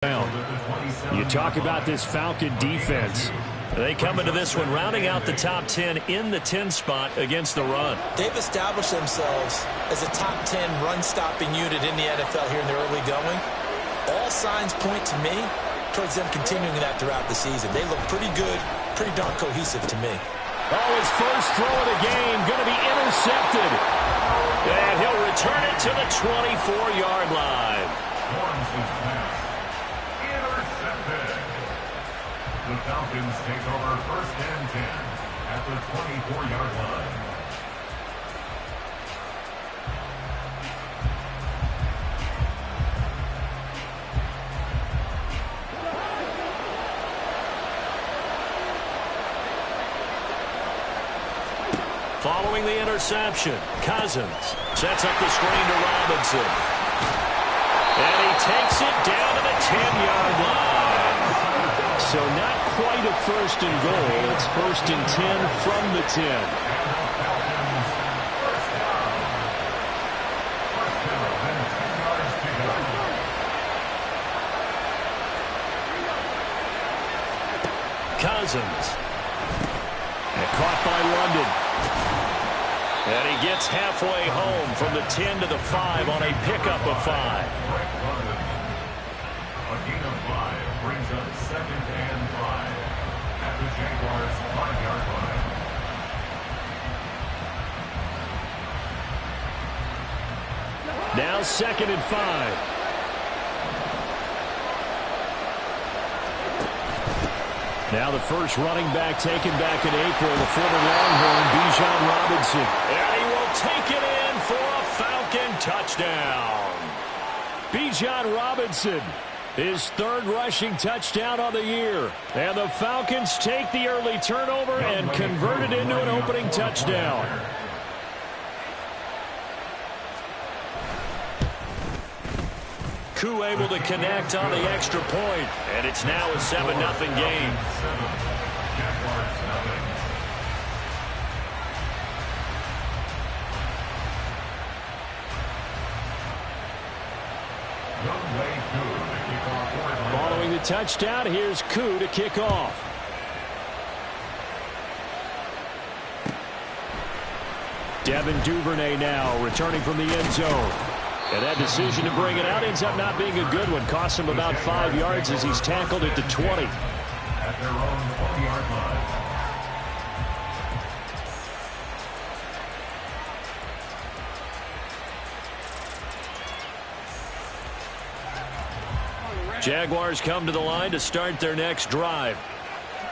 You talk about this Falcon defense. They come into this one rounding out the top 10 in the 10 spot against the run. They've established themselves as a top 10 run-stopping unit in the NFL here in the early going. All signs point to me towards them continuing that throughout the season. They look pretty good, pretty darn cohesive to me. Oh, his first throw of the game going to be intercepted. And he'll return it to the 24-yard line. The Falcons take over first and 10 at the 24-yard line. Following the interception, Cousins sets up the screen to Robinson. And he takes it down to the 10-yard line. So not quite a first and goal. It's first and 10 from the 10. Cousins. And caught by London. And he gets halfway home from the 10 to the 5 on a pickup of 5. A gain of 5 brings up second and 5 at the Jaguars' 5-yard line. Now second and 5. Now the first running back taken back in April, the former Longhorn, Bijan Robinson. And he will take it in for a Falcon touchdown. Bijan Robinson, his third rushing touchdown on the year. And the Falcons take the early turnover and convert it into an opening touchdown. Koo able to connect on the extra point, and it's now a 7-0 game. Following the touchdown, here's Koo to kick off. Devin Duvernay now returning from the end zone. And that decision to bring it out ends up not being a good one. Costs him about 5 yards as he's tackled at the 20. At their own 20-yard line. Jaguars come to the line to start their next drive.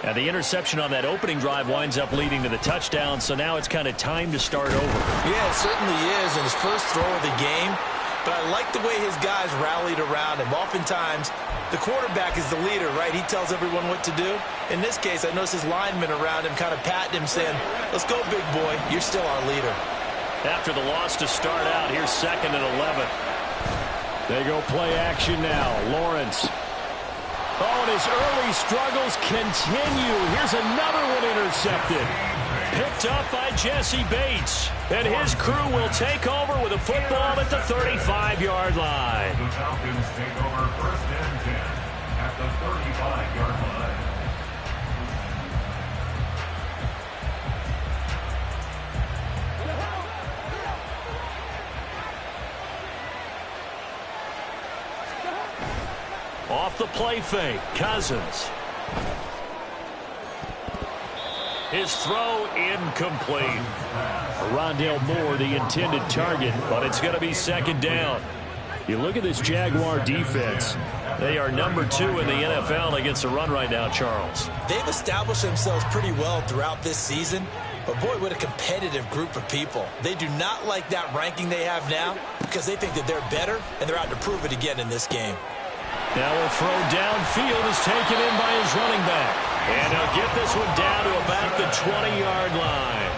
And the interception on that opening drive winds up leading to the touchdown, so now it's kind of time to start over. Yeah, it certainly is in his first throw of the game. But I like the way his guys rallied around him. Oftentimes, the quarterback is the leader, right? He tells everyone what to do. In this case, I noticed his linemen around him kind of patting him, saying, let's go, big boy. You're still our leader. After the loss to start out, here's second and 11. They go play action now. Lawrence. Oh, and his early struggles continue. Here's another one intercepted. Picked up by Jesse Bates. And his crew will take over with a football at the 35-yard line. The Falcons take over first and 10 at the 35-yard line. Off the play fake, Cousins. His throw incomplete. Rondale Moore, the intended target, but it's going to be second down. You look at this Jaguar defense. They are number 2 in the NFL against the run right now, Charles. They've established themselves pretty well throughout this season. But, boy, what a competitive group of people. They do not like that ranking they have now because they think that they're better, and they're out to prove it again in this game. Now a throw downfield is taken in by his running back. And he'll get this one down to about the 20-yard line.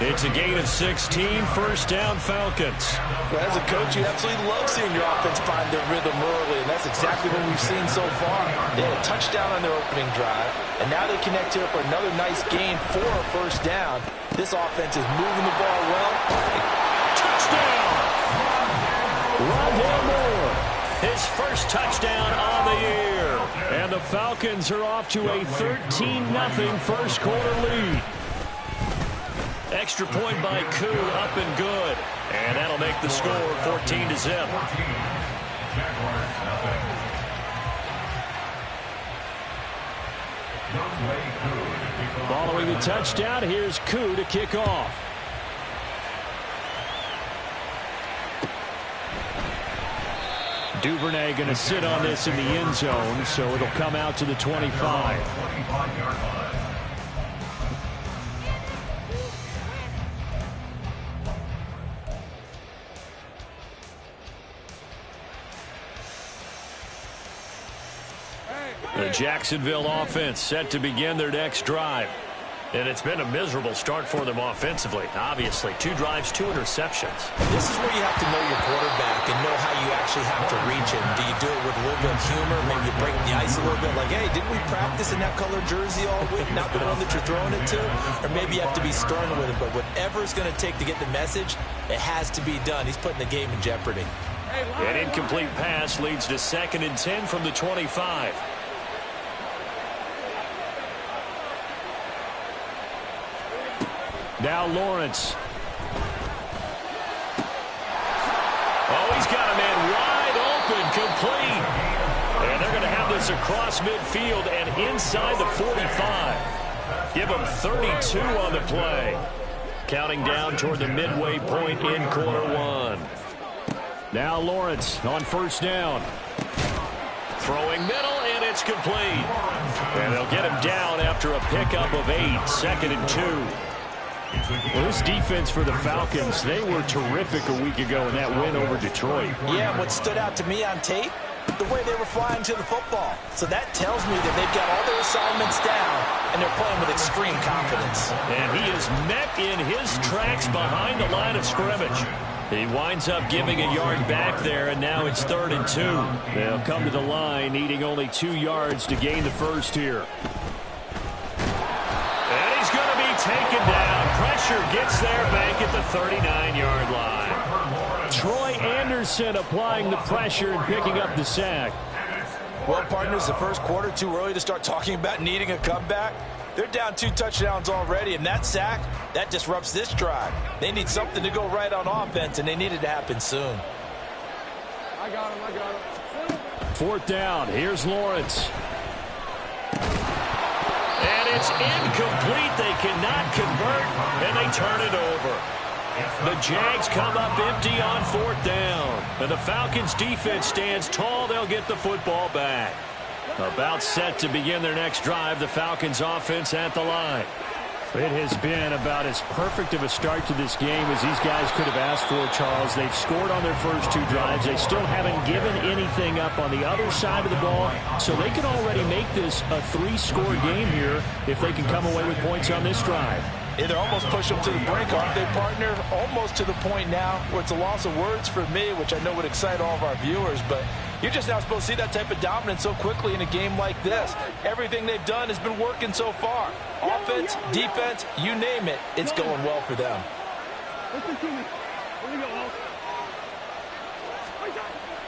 It's a gain of 16, first down Falcons. Well, as a coach, you absolutely love seeing your offense find their rhythm early, and that's exactly what we've seen so far. They had a touchdown on their opening drive, and now they connect here for another nice gain for a first down. This offense is moving the ball well. Touchdown! Rondale Moore. his first touchdown on the year. And the Falcons are off to a 13-0 first quarter lead. Extra point by Koo, up and good. And that'll make the score 14-0. Following the touchdown, here's Koo to kick off. Duvernay going to sit on this in the end zone, so it'll come out to the 25. The Jacksonville offense set to begin their next drive. And it's been a miserable start for them offensively. Obviously, 2 drives, 2 interceptions. This is where you have to know your quarterback and know how you actually have to reach him. Do you do it with a little bit of humor? Maybe you break the ice a little bit like, hey, didn't we practice in that color jersey all week? Not the one that you're throwing it to? Or maybe you have to be stern with him. But whatever it's going to take to get the message, it has to be done. He's putting the game in jeopardy. An incomplete pass leads to 2nd and 10 from the 25. Now Lawrence. Oh, he's got a man wide open, complete. And they're going to have this across midfield and inside the 45. Give them 32 on the play. Counting down toward the midway point in quarter 1. Now Lawrence on first down. Throwing middle, and it's complete. And they'll get him down after a pickup of 8, 2nd and 2. Well, this defense for the Falcons, they were terrific a week ago in that win over Detroit. Yeah, what stood out to me on tape, the way they were flying to the football. So that tells me that they've got all their assignments down, and they're playing with extreme confidence. And he is met in his tracks behind the line of scrimmage. He winds up giving a yard back there, and now it's 3rd and 2. They'll come to the line, needing only 2 yards to gain the first here. And he's going to be taken down. Pressure gets there back at the 39-yard line. Troy Anderson applying the pressure and picking up the sack. Well, partners, the first quarter, too early to start talking about needing a comeback. They're down 2 touchdowns already, and that sack, that disrupts this drive. They need something to go right on offense, and they need it to happen soon. I got him. 4th down. Here's Lawrence. And it's incomplete. They cannot convert, and they turn it over. The Jags come up empty on 4th down. And the Falcons' defense stands tall. They'll get the football back. About set to begin their next drive, the Falcons' offense at the line. It has been about as perfect of a start to this game as these guys could have asked for, Charles. They've scored on their first 2 drives. They still haven't given anything up on the other side of the ball, so they can already make this a 3-score game here if they can come away with points on this drive. Yeah, they're almost pushed them to the brink, aren't they, partner? Almost to the point now where it's a loss of words for me, which I know would excite all of our viewers, but you're just not supposed to see that type of dominance so quickly in a game like this. Everything they've done has been working so far. Offense, defense, you name it, it's going well for them.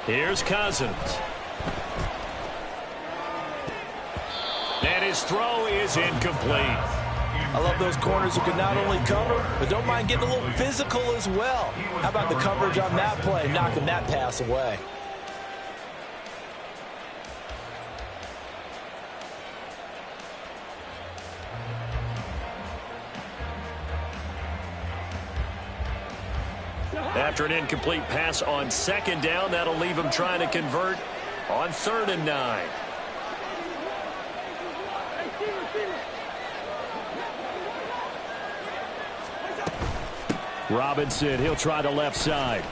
Here's Cousins. And his throw is incomplete. I love those corners who can not only cover, but don't mind getting a little physical as well. How about the coverage on that play, knocking that pass away? After an incomplete pass on 2nd down, that'll leave him trying to convert on 3rd and 9. Robinson, he'll try the left side.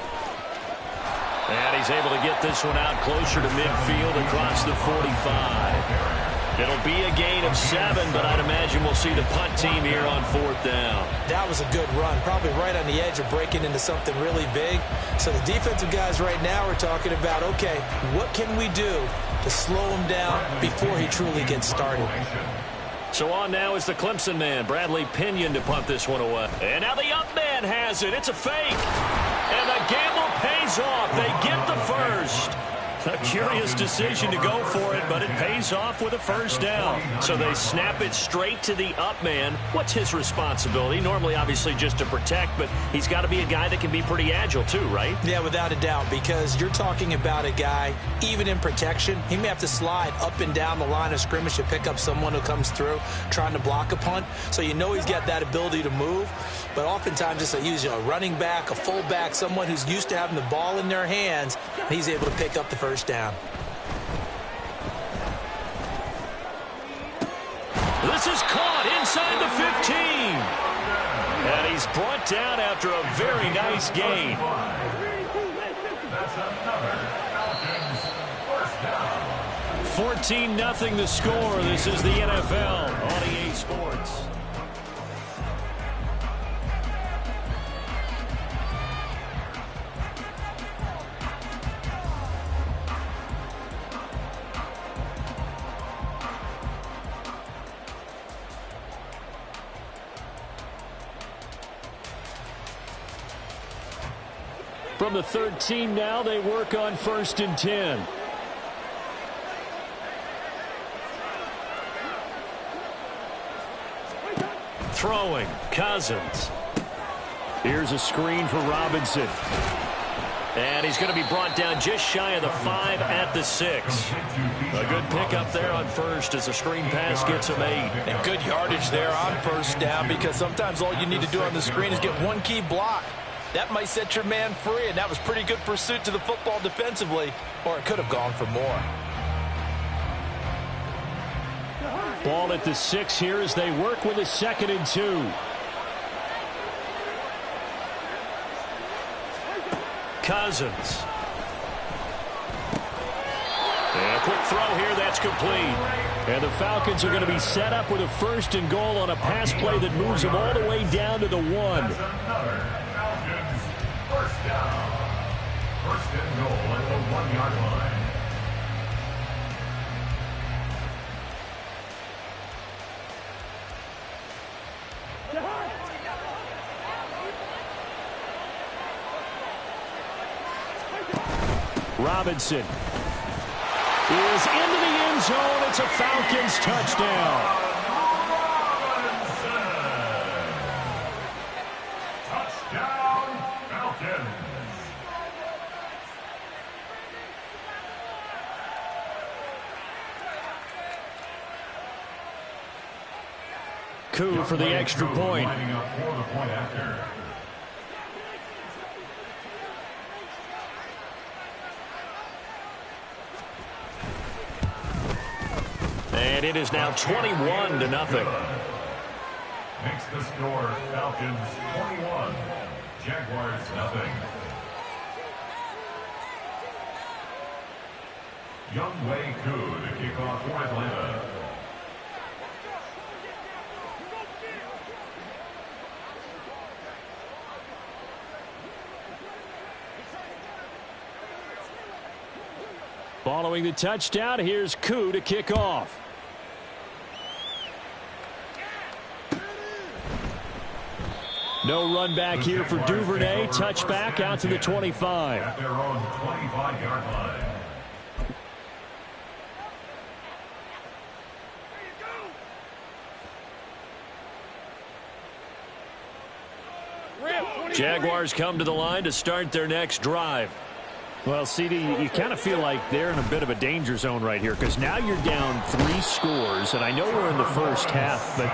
And he's able to get this one out closer to midfield across the 45. It'll be a gain of 7, but I'd imagine we'll see the punt team here on 4th down. That was a good run, probably right on the edge of breaking into something really big. So the defensive guys right now are talking about, okay, what can we do to slow him down before he truly gets started? So on now is the Clemson man, Bradley Pinion, to punt this one away. And now the up man has it. It's a fake. And the gamble pays off. They get the first. A curious decision to go for it, but it pays off with a first down. So they snap it straight to the up man. What's his responsibility? Normally, obviously, just to protect, but he's got to be a guy that can be pretty agile too, right? Yeah, without a doubt, because you're talking about a guy, even in protection, he may have to slide up and down the line of scrimmage to pick up someone who comes through trying to block a punt. So you know he's got that ability to move, but oftentimes it's usually a running back, a fullback, someone who's used to having the ball in their hands, and he's able to pick up the first down. This is caught inside the 15. And he's brought down after a very nice gain. That's another Falcons first down. 14-0 the score. This is the NFL on EA Sports. From the 13 now, they work on 1st and 10. Throwing, Cousins. Here's a screen for Robinson. And he's going to be brought down just shy of the 5 at the 6. A good pickup there on first as a screen pass gets him 8. And good yardage there on first down, because sometimes all you need to do on the screen is get one key block. That might set your man free, and that was pretty good pursuit to the football defensively, or it could have gone for more. Ball at the 6 here as they work with a 2nd and 2. Cousins. And a quick throw here, that's complete. And the Falcons are going to be set up with a 1st and goal on a pass play that moves them all the way down to the 1. That's another Falcons first down. 1st and goal at the 1-yard line. Robinson is into the end zone. It's a Falcons touchdown. Touchdown, Falcons. Koo for the extra point. Lining up for the point after. And it is now 21-0. Makes the score Falcons 21, Jaguars nothing. Younghoe Koo to kick off for Atlanta. Following the touchdown, here's Koo to kick off. No run back here for Duvernay. Touchback out to the 25. At their own 25-yard line. Jaguars come to the line to start their next drive. Well, CD, you kind of feel like they're in a bit of a danger zone right here, because now you're down 3 scores, and I know we're in the first half, but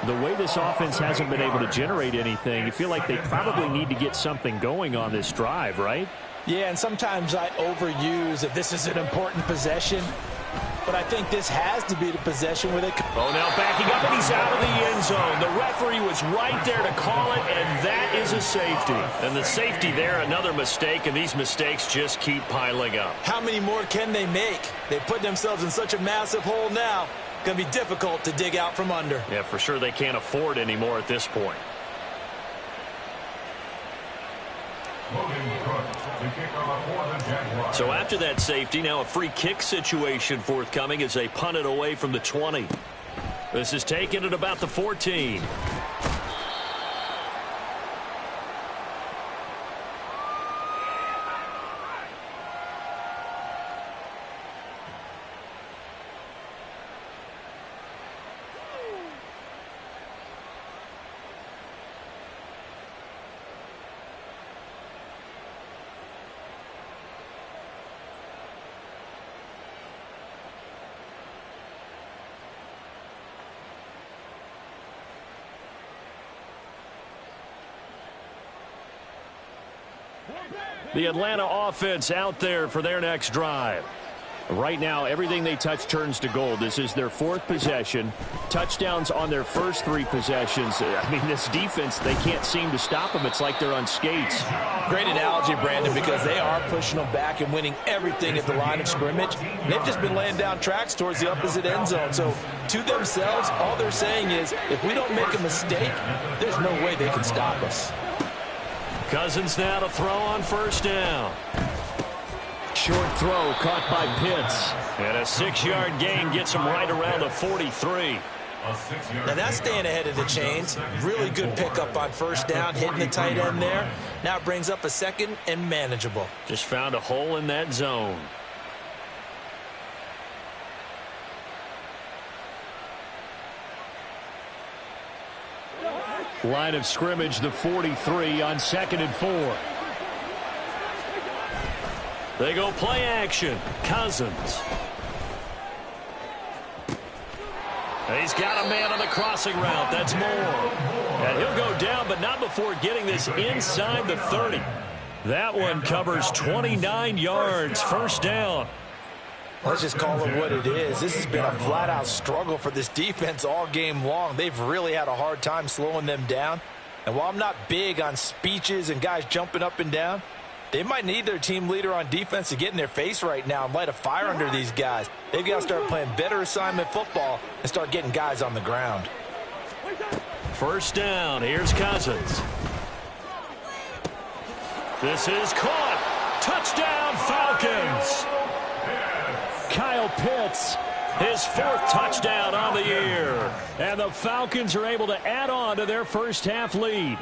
the way this offense hasn't been able to generate anything, you feel like they probably need to get something going on this drive, right? Yeah, and sometimes I overuse that this is an important possession, but I think this has to be the possession where they can. Oh, now backing up, and he's out of the end zone. The referee was right there to call it, and that is a safety. And the safety there, another mistake, and these mistakes just keep piling up. How many more can they make? They put themselves in such a massive hole now. Going to be difficult to dig out from under. Yeah, for sure they can't afford anymore at this point. So after that safety, now a free kick situation forthcoming as they punt it away from the 20. This is taken at about the 14. The Atlanta offense out there for their next drive. Right now, everything they touch turns to gold. This is their 4th possession. Touchdowns on their first 3 possessions. I mean, this defense, they can't seem to stop them. It's like they're on skates. Great analogy, Brandon, because they are pushing them back and winning everything at the line of scrimmage. They've just been laying down tracks towards the opposite end zone. So to themselves, all they're saying is, if we don't make a mistake, there's no way they can stop us. Cousins now to throw on first down. Short throw caught by Pitts. And a 6-yard gain gets him right around the 43. Now that's staying ahead of the chains. Really good pickup on first down, hitting the tight end there. Now it brings up a 2nd and manageable. Just found a hole in that zone. Line of scrimmage, the 43 on 2nd and 4. They go play action. Cousins. He's got a man on the crossing route. That's Moore. And he'll go down, but not before getting this inside the 30. That one covers 29 yards. First down. Let's just call it what it is. This has been a flat-out struggle for this defense all game long. They've really had a hard time slowing them down. And while I'm not big on speeches and guys jumping up and down, they might need their team leader on defense to get in their face right now and light a fire under these guys. They've got to start playing better assignment football and start getting guys on the ground. First down. Here's Cousins. This is caught. Touchdown, Falcons. Kyle Pitts. His 4th touchdown on the year. And the Falcons are able to add on to their first half lead.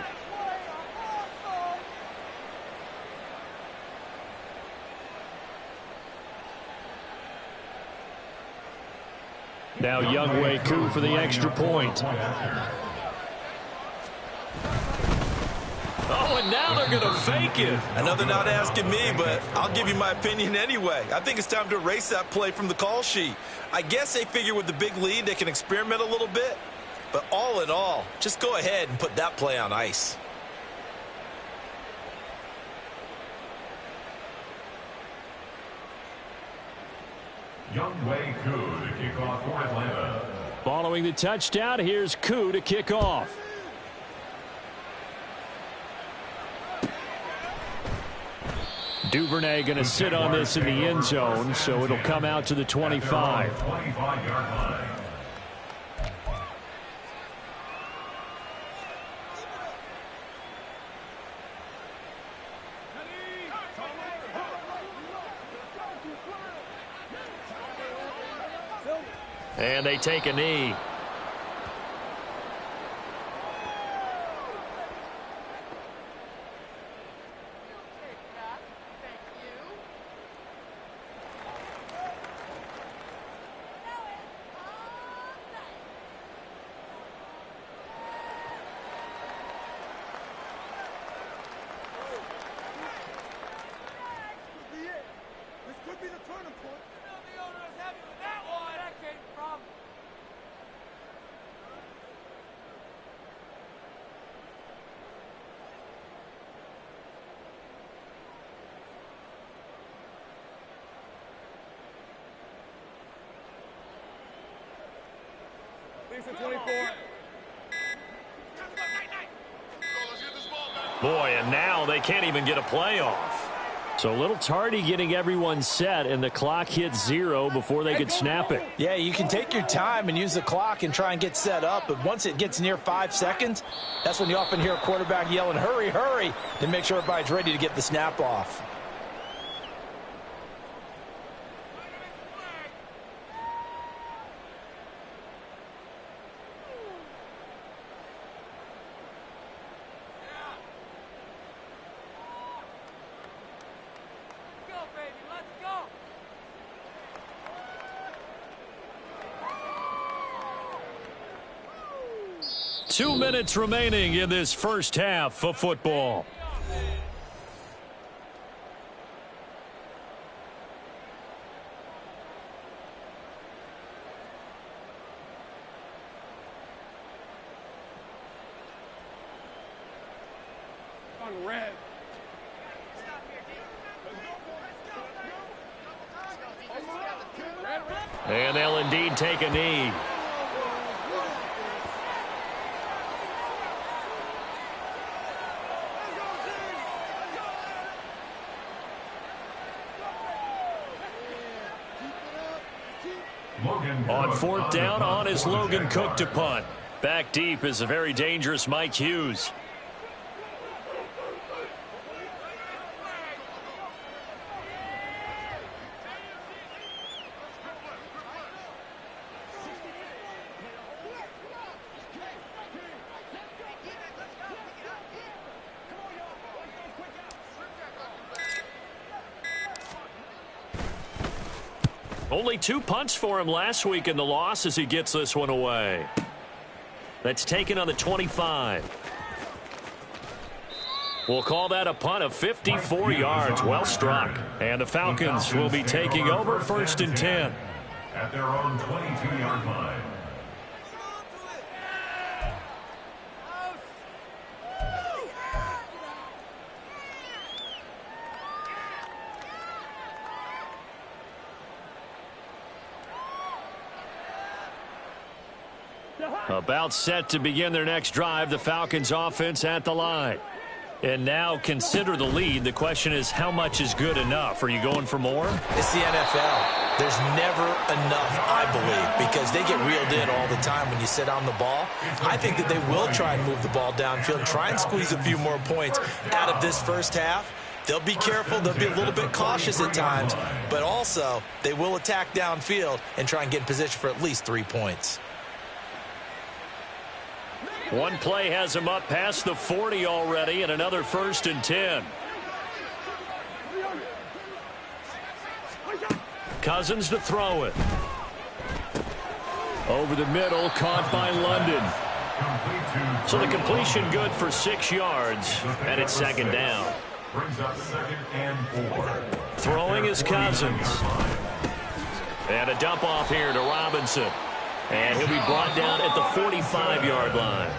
Now Younghoe Koo for the extra point. Oh, and now they're going to fake it. I know they're not asking me, but I'll give you my opinion anyway. I think it's time to erase that play from the call sheet. I guess they figure with the big lead they can experiment a little bit. But all in all, just go ahead and put that play on ice. Younghoe Koo to kick off for Atlanta. Following the touchdown, here's Koo to kick off. Duvernay going to sit on this in the end zone, so it'll come out to the 25. 25-yard line. And they take a knee. Boy, and now they can't even get a play off. So a little tardy getting everyone set, and the clock hits 0 before they could snap it. Yeah, you can take your time and use the clock and try and get set up, but once it gets near 5 seconds, that's when you often hear a quarterback yelling, hurry, hurry, to make sure everybody's ready to get the snap off. Two minutes remaining in this first half of football. On red. And they'll indeed take a knee. On fourth down, on is Logan Cook to punt. Back deep is a very dangerous Mike Hughes. Only 2 punts for him last week in the loss as he gets this one away. That's taken on the 25. We'll call that a punt of 54 yards. Well struck. And the Falcons will be taking over 1st and 10. At their own 22-yard line. About set to begin their next drive, the Falcons offense at the line. And now consider the lead. The question is, how much is good enough? Are you going for more? It's the NFL. There's never enough, I believe, because they get reeled in all the time when you sit on the ball. I think that they will try and move the ball downfield and try and squeeze a few more points out of this first half. They'll be careful. They'll be a little bit cautious at times, but also they will attack downfield and try and get in position for at least 3 points. One play has him up past the 40 already, and another 1st and 10. Cousins to throw it. Over the middle, caught by London. So the completion good for 6 yards, and it's 2nd down. Brings up 2nd and 4. Throwing is Cousins. And a dump off here to Robinson. And he'll be brought down at the 45-yard line.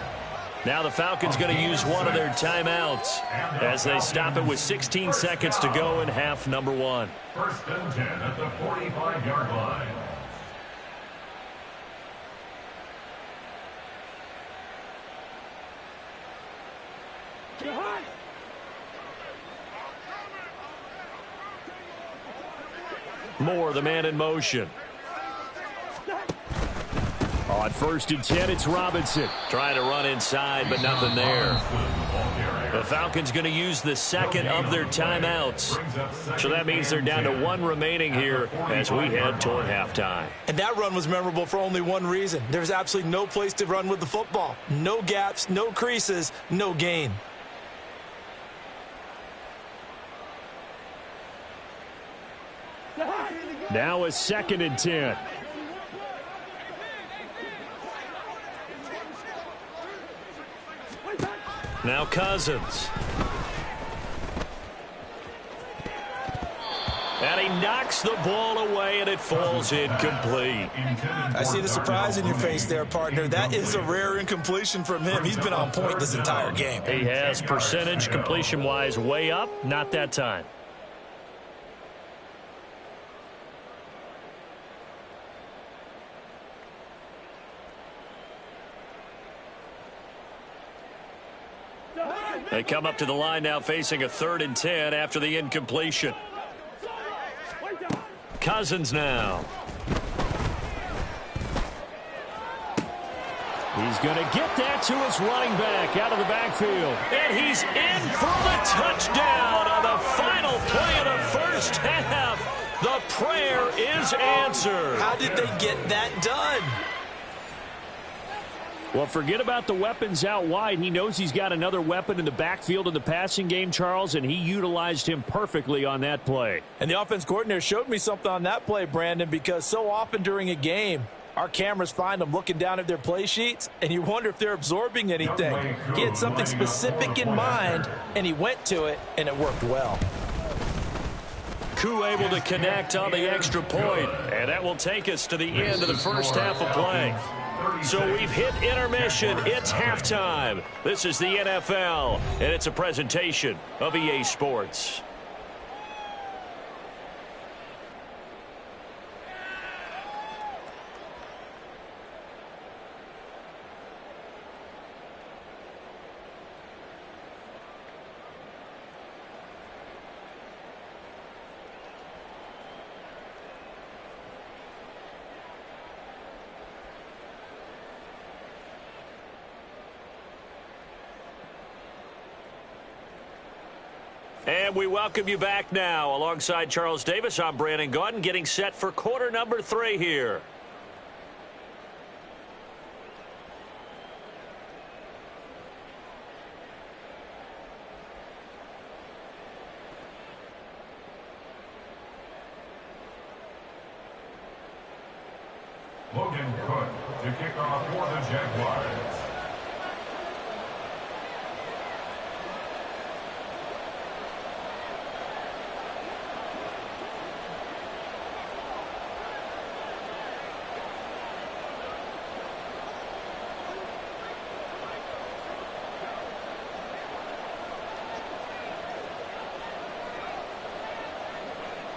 Now the Falcons going to use one of their timeouts as they stop it with 16 seconds to go in half number 1. 1st and 10 at the 45-yard line. Moore, the man in motion. On 1st and 10, it's Robinson. Trying to run inside, but nothing there. The Falcons going to use the 2nd of their timeouts. So that means they're down to 1 remaining here as we head toward halftime. And that run was memorable for only one reason. There's absolutely no place to run with the football. No gaps, no creases, no gain. Now a 2nd and 10. Now Cousins. And he knocks the ball away, and it falls incomplete. I see the surprise in your face there, partner. That is a rare incompletion from him. He's been on point this entire game. He has percentage completion-wise way up. Not that time. They come up to the line now facing a 3rd and 10 after the incompletion. Cousins now. He's going to get that to his running back out of the backfield. And he's in for the touchdown on the final play of the first half. The prayer is answered. How did they get that done? Well, forget about the weapons out wide. He knows he's got another weapon in the backfield in the passing game, Charles, and he utilized him perfectly on that play. And the offense coordinator showed me something on that play, Brandon, because so often during a game, our cameras find them looking down at their play sheets, and you wonder if they're absorbing anything. He had something specific in mind, and he went to it, and it worked well. Koo able to connect on the extra point, and that will take us to the end of the first half of play. So we've hit intermission. It's halftime. This is the NFL, and it's a presentation of EA Sports. And we welcome you back now. Alongside Charles Davis, I'm Brandon Gaudin, getting set for quarter number 3 here. Logan Cook to kick off for the Jaguars.